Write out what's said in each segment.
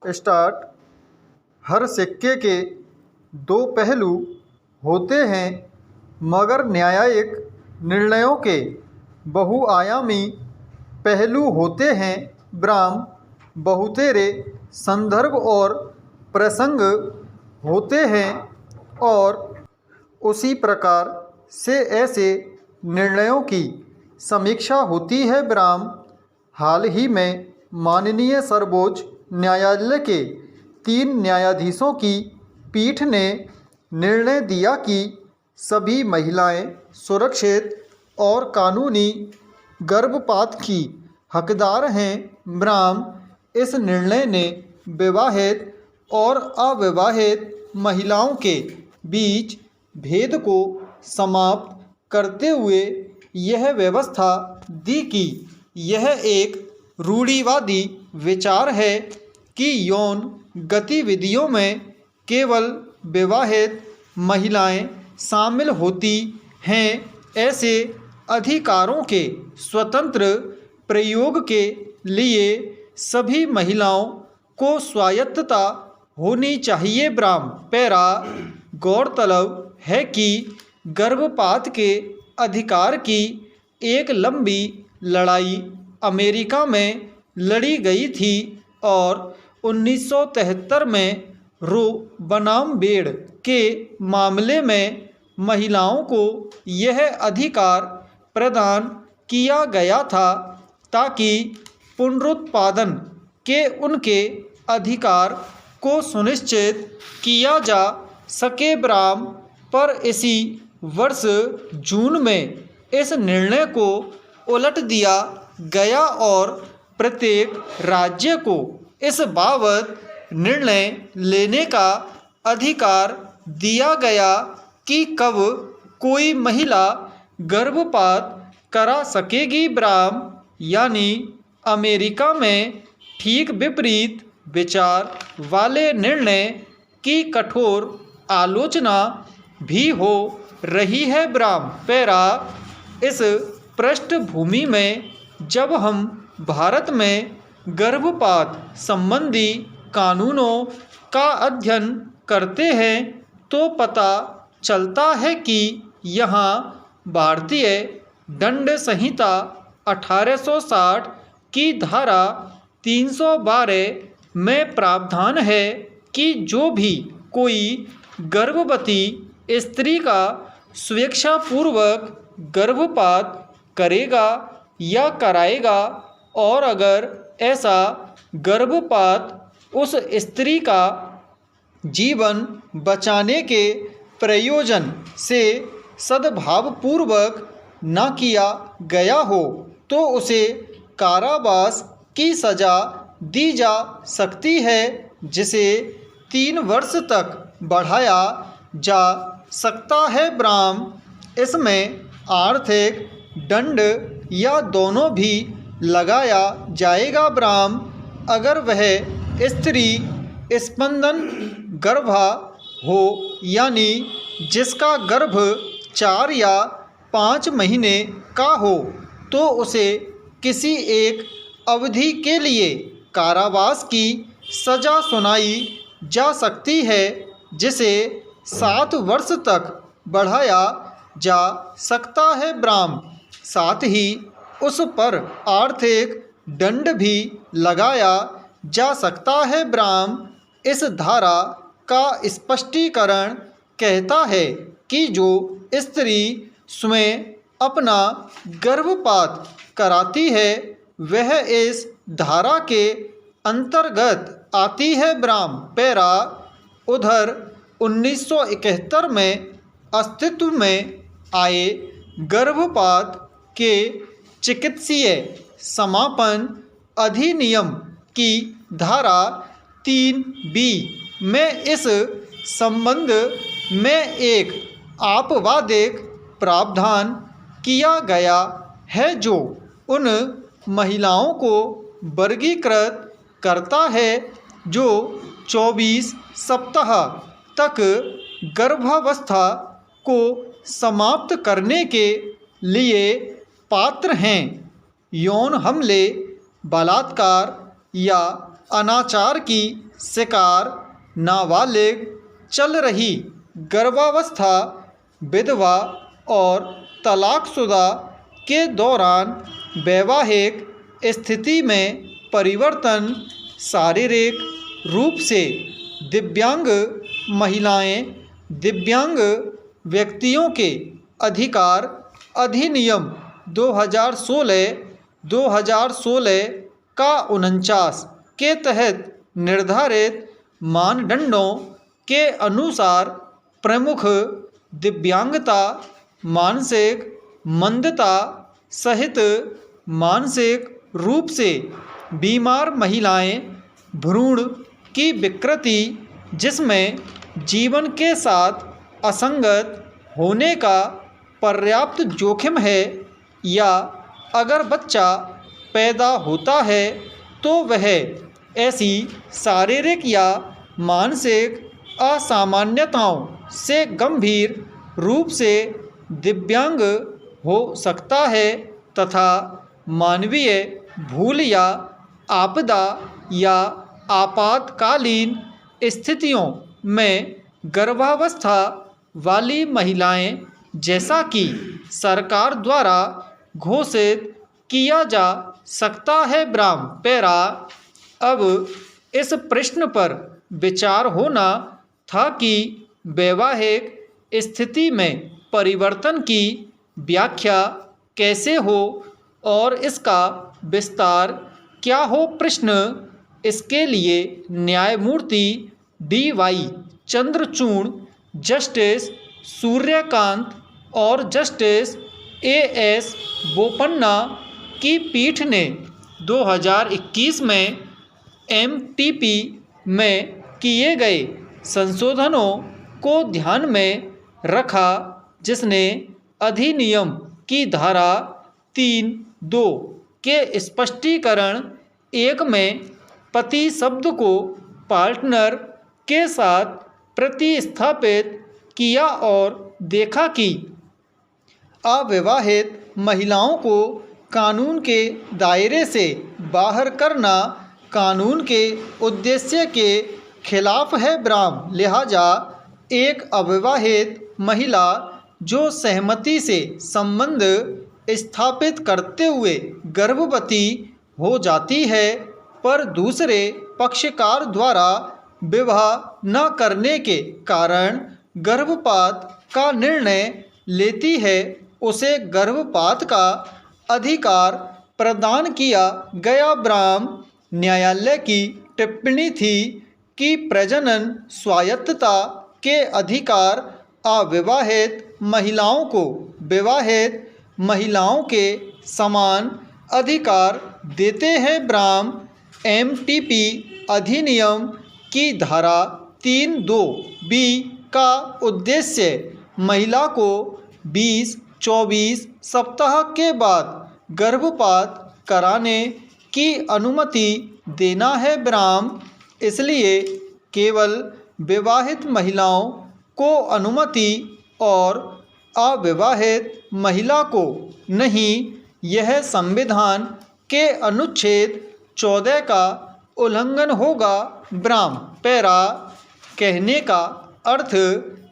Start. हर सिक्के के दो पहलू होते हैं, मगर न्यायिक निर्णयों के बहुआयामी पहलू होते हैं। ब्राह्म बहुतेरे संदर्भ और प्रसंग होते हैं और उसी प्रकार से ऐसे निर्णयों की समीक्षा होती है। ब्राह्म हाल ही में माननीय सर्वोच्च न्यायालय के 3 न्यायाधीशों की पीठ ने निर्णय दिया कि सभी महिलाएं सुरक्षित और कानूनी गर्भपात की हकदार हैं। ब्राह्म इस निर्णय ने विवाहित और अविवाहित महिलाओं के बीच भेद को समाप्त करते हुए यह व्यवस्था दी कि यह एक रूढ़िवादी विचार है कि यौन गतिविधियों में केवल विवाहित महिलाएं शामिल होती हैं। ऐसे अधिकारों के स्वतंत्र प्रयोग के लिए सभी महिलाओं को स्वायत्तता होनी चाहिए। ब्राह्म पैरा। गौरतलब है कि गर्भपात के अधिकार की एक लंबी लड़ाई अमेरिका में लड़ी गई थी और 1973 में रो बनाम वेड के मामले में महिलाओं को यह अधिकार प्रदान किया गया था ताकि पुनरुत्पादन के उनके अधिकार को सुनिश्चित किया जा सके। ब्राह्म पर इसी वर्ष जून में इस निर्णय को उलट दिया गया और प्रत्येक राज्य को इस बाबत निर्णय लेने का अधिकार दिया गया कि कब कोई महिला गर्भपात करा सकेगी। ब्राह्म यानी अमेरिका में ठीक विपरीत विचार वाले निर्णय की कठोर आलोचना भी हो रही है। ब्राह्म पैरा। इस पृष्ठभूमि में जब हम भारत में गर्भपात संबंधी कानूनों का अध्ययन करते हैं तो पता चलता है कि यहाँ भारतीय दंड संहिता 1860 की धारा 312 में प्रावधान है कि जो भी कोई गर्भवती स्त्री का स्वेच्छापूर्वक गर्भपात करेगा या कराएगा और अगर ऐसा गर्भपात उस स्त्री का जीवन बचाने के प्रयोजन से सद्भावपूर्वक न किया गया हो तो उसे कारावास की सज़ा दी जा सकती है, जिसे 3 वर्ष तक बढ़ाया जा सकता है। ब्राह्म इसमें आर्थिक दंड या दोनों भी लगाया जाएगा। ब्राह्म अगर वह स्त्री स्पंदन गर्भा हो यानी जिसका गर्भ 4 या 5 महीने का हो तो उसे किसी एक अवधि के लिए कारावास की सज़ा सुनाई जा सकती है, जिसे 7 वर्ष तक बढ़ाया जा सकता है। ब्राह्म साथ ही उस पर आर्थिक दंड भी लगाया जा सकता है। ब्राह्म इस धारा का स्पष्टीकरण कहता है कि जो स्त्री स्वयं अपना गर्भपात कराती है वह इस धारा के अंतर्गत आती है। ब्राह्म पैरा। उधर 1971 में अस्तित्व में आए गर्भपात के चिकित्सीय समापन अधिनियम की धारा 3B में इस संबंध में एक आपवादिक प्रावधान किया गया है जो उन महिलाओं को वर्गीकृत करता है जो 24 सप्ताह तक गर्भावस्था को समाप्त करने के लिए पात्र हैं। यौन हमले, बलात्कार या अनाचार की शिकार, नाबालिग, चल रही गर्भावस्था, विधवा और तलाकशुदा के दौरान वैवाहिक स्थिति में परिवर्तन, शारीरिक रूप से दिव्यांग महिलाएं, दिव्यांग व्यक्तियों के अधिकार अधिनियम 2016 का 49 के तहत निर्धारित मानदंडों के अनुसार प्रमुख दिव्यांगता, मानसिक मंदता सहित मानसिक रूप से बीमार महिलाएं, भ्रूण की विकृति जिसमें जीवन के साथ असंगत होने का पर्याप्त जोखिम है, या अगर बच्चा पैदा होता है तो वह ऐसी शारीरिक या मानसिक असामान्यताओं से गंभीर रूप से दिव्यांग हो सकता है तथा मानवीय भूल या आपदा या आपातकालीन स्थितियों में गर्भावस्था वाली महिलाएं, जैसा कि सरकार द्वारा घोषित किया जा सकता है। ब्राह्म पैरा। अब इस प्रश्न पर विचार होना था कि वैवाहिक स्थिति में परिवर्तन की व्याख्या कैसे हो और इसका विस्तार क्या हो। प्रश्न इसके लिए न्यायमूर्ति डी.वाई. चंद्रचूड़, जस्टिस सूर्यकांत और जस्टिस ए.एस. बोपन्ना की पीठ ने 2021 में एमटीपी में किए गए संशोधनों को ध्यान में रखा, जिसने अधिनियम की धारा 3(2) के स्पष्टीकरण 1 में पति शब्द को पार्टनर के साथ प्रतिस्थापित किया और देखा कि अविवाहित महिलाओं को कानून के दायरे से बाहर करना कानून के उद्देश्य के खिलाफ है। ब्राह्म लिहाजा एक अविवाहित महिला जो सहमति से संबंध स्थापित करते हुए गर्भवती हो जाती है पर दूसरे पक्षकार द्वारा विवाह न करने के कारण गर्भपात का निर्णय लेती है, उसे गर्भपात का अधिकार प्रदान किया गया। ब्राह्म न्यायालय की टिप्पणी थी कि प्रजनन स्वायत्तता के अधिकार अविवाहित महिलाओं को विवाहित महिलाओं के समान अधिकार देते हैं। ब्राह्म एमटीपी अधिनियम की धारा 3(2)(b) का उद्देश्य महिला को 20-24 सप्ताह के बाद गर्भपात कराने की अनुमति देना है। ब्राह्म इसलिए केवल विवाहित महिलाओं को अनुमति और अविवाहित महिला को नहीं। यह संविधान के अनुच्छेद 14 का उल्लंघन होगा। ब्राह्म पैरा। कहने का अर्थ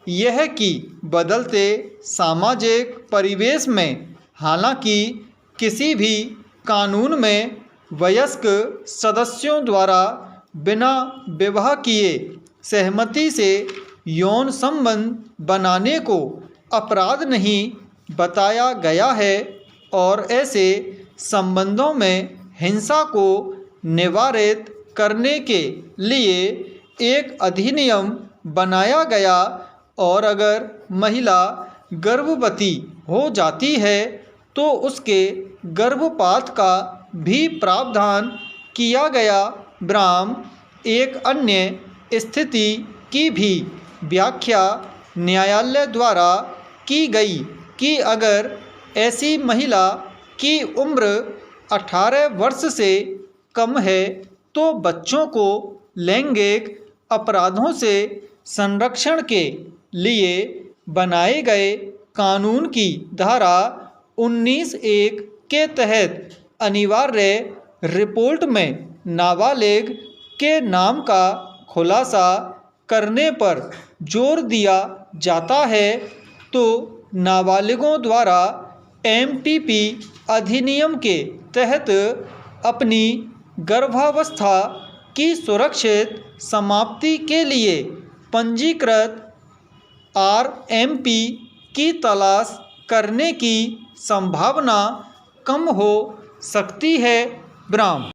यह कि बदलते सामाजिक परिवेश में हालांकि किसी भी कानून में वयस्क सदस्यों द्वारा बिना विवाह किए सहमति से यौन संबंध बनाने को अपराध नहीं बताया गया है और ऐसे संबंधों में हिंसा को निवारित करने के लिए एक अधिनियम बनाया गया और अगर महिला गर्भवती हो जाती है तो उसके गर्भपात का भी प्रावधान किया गया। ब्राह्म एक अन्य स्थिति की भी व्याख्या न्यायालय द्वारा की गई कि अगर ऐसी महिला की उम्र 18 वर्ष से कम है तो बच्चों को लैंगिक अपराधों से संरक्षण के लिए बनाए गए कानून की धारा 19(1) के तहत अनिवार्य रिपोर्ट में नाबालिग के नाम का खुलासा करने पर जोर दिया जाता है तो नाबालिगों द्वारा एमटीपी अधिनियम के तहत अपनी गर्भावस्था की सुरक्षित समाप्ति के लिए पंजीकृत आरएमपी की तलाश करने की संभावना कम हो सकती है। विराम।